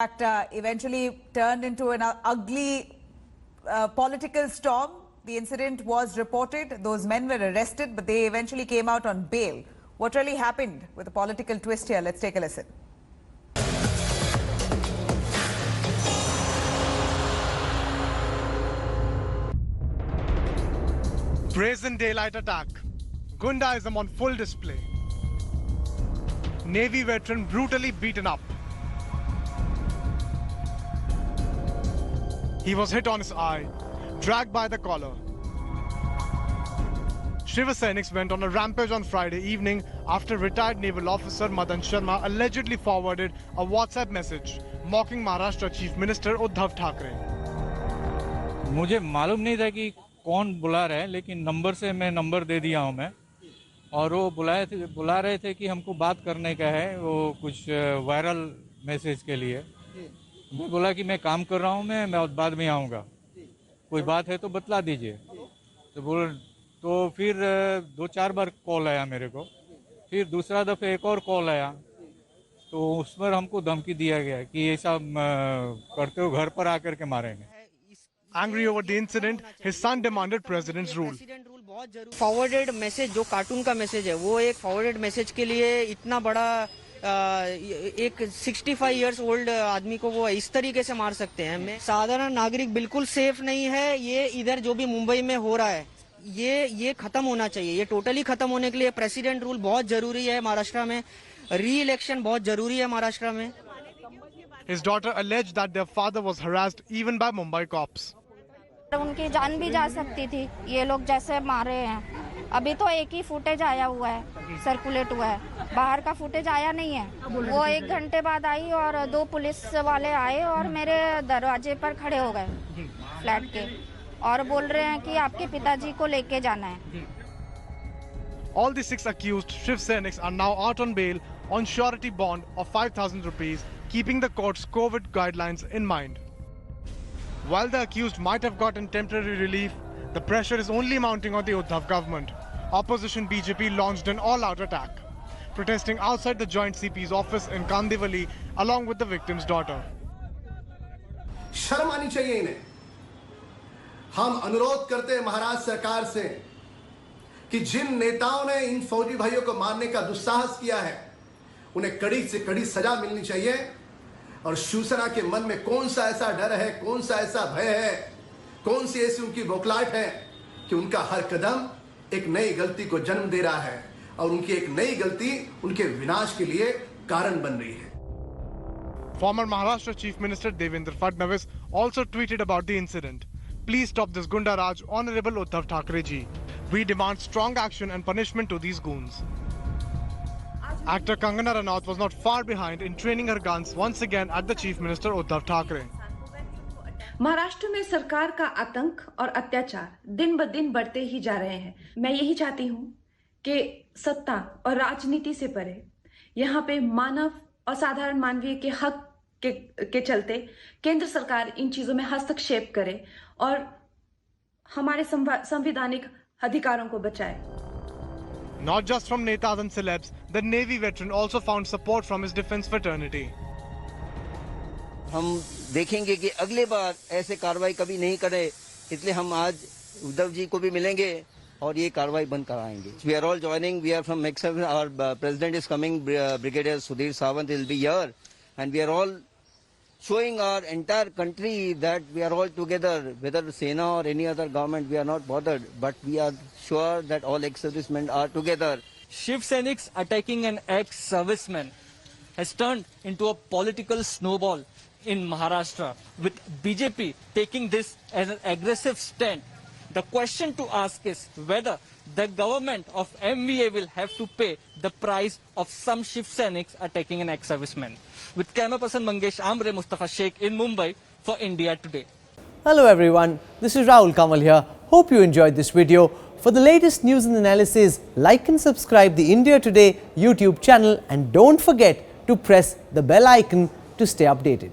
fact, eventually turned into an ugly political storm. The incident was reported. Those men were arrested, but they eventually came out on bail. What really happened with a political twist here? Let's take a listen. Brazen daylight attack. Gundaism on full display. Navy veteran brutally beaten up. He was hit on his eye, dragged by the collar. Shiva Sainiks went on a rampage on Friday evening after retired naval officer Madan Sharma allegedly forwarded a WhatsApp message mocking Maharashtra Chief Minister Uddhav Thackeray. मुझे मालूम नहीं था कि कौन बुला रहा है, लेकिन नंबर से मैं नंबर दे दिया हूं मैं, और वो बुला रहे थे कि हमको बात करने का है, वो कुछ वायरल मैसेज के लिए। मैं बोला कि मैं काम कर रहा हूं, मैं बाद में आऊँगा, कोई बात है तो बतला दीजिए। तो फिर 2-4 बार कॉल आया मेरे को, फिर दूसरा दफ़े एक और कॉल आया, तो उस पर हमको धमकी दिया गया कि ऐसा करते हो घर पर आकर के मारेंगे। Angry over the incident, his son demanded president's rule. Forwarded message, जो कार्टून का मैसेज है, वो एक फॉरवर्डेड मैसेज के लिए इतना बड़ा एक 65 इयर्स ओल्ड आदमी को वो इस तरीके से मार सकते हैं। मैं साधारण नागरिक बिल्कुल सेफ नहीं है। ये इधर जो भी मुंबई में हो रहा है, ये खत्म होना चाहिए। ये टोटली खत्म होने के लिए प्रेसिडेंट रूल बहुत जरूरी है महाराष्ट्र में। री इलेक्शन बहुत जरूरी है महाराष्ट्र में। His daughter alleged that their father was harassed even by Mumbai cops. उनकी जान भी जा सकती थी, ये लोग जैसे मारे हैं। अभी तो एक ही फुटेज आया हुआ है, सर्कुलेट हुआ है, बाहर का फुटेज आया नहीं है। वो 1 घंटे बाद आई और 2 पुलिस वाले आए और मेरे दरवाजे पर खड़े हो गए फ्लैट के, और बोल रहे हैं कि आपके पिताजी को लेके जाना है। All the 6 accused Shiv Sainiks are now out on bail on surety bond of 5,000 rupees, keeping the court's COVID guidelines in mind. While the accused might have gotten temporary relief, the pressure is only mounting on the Uddhav government. Opposition BJP launched an all-out attack, protesting outside the Joint CP's office in Kandivali along with the victim's daughter. शर्म आनी चाहिए इन्हें। हम अनुरोध करते हैं महाराष्ट्र सरकार से कि जिन नेताओं ने इन फौजी भाइयों को मारने का दुस्साहस किया है, उन्हें कड़ी से कड़ी सजा मिलनी चाहिए। और शिवसेना के मन में कौन सा ऐसा डर है, कौन सा ऐसा भय है, कौन सी ऐसी उनकी बौखलाहट है कि उनका हर कदम एक नई गलती को जन्म दे रहा है और उनकी एक नई गलती उनके विनाश के लिए कारण बन रही है। Former Maharashtra Chief Minister Devendra Fadnavis also tweeted about the incident. Please stop this Gunda Raj, Honorable Uddhav Thackeray ji. We demand strong action and punishment to these goons. Actor Kangana Ranaut was not far behind in training her guns once again at the Chief Minister Uddhav Thackeray. Maharashtra में सरकार का आतंक और अत्याचार दिन ब दिन बढ़ते ही जा रहे हैं। मैं यही चाहती हूँ कि सत्ता और राजनीति से परे यहाँ पे मानव और साधारण मानवीय के हक के चलते केंद्र सरकार इन चीजों में हस्तक्षेप करे और हमारे संवैधानिक अधिकारों को बचाए। Not just from netas and celebs, the Navy veteran also found support from his defense fraternity. हम देखेंगे कि अगले बार ऐसे कार्रवाई कभी नहीं करे, इसलिए हम आज उद्धव जी को भी मिलेंगे और ये कार्रवाई बंद कराएंगे। We are all joining. We are from Mexico. Our president is coming. Brigadier Sudhir Sawant will be here, and we are all showing our entire country that we are all together. Whether Sena or any other government, we are not bothered, but we are sure that all ex-servicemen are together. Shiv Sainik's attacking an ex-serviceman has turned into a political snowball in Maharashtra, with BJP taking this as an aggressive stand. The question to ask is whether the government of MVA will have to pay the price of some Shiv Sainiks attacking an ex-serviceman. With camera person Mangesh Amre, Mustafa Sheikh in Mumbai for India Today. Hello everyone, this is Rahul Kamal here. Hope you enjoyed this video. For the latest news and analysis, like and subscribe the India Today YouTube channel, and don't forget to press the bell icon to stay updated.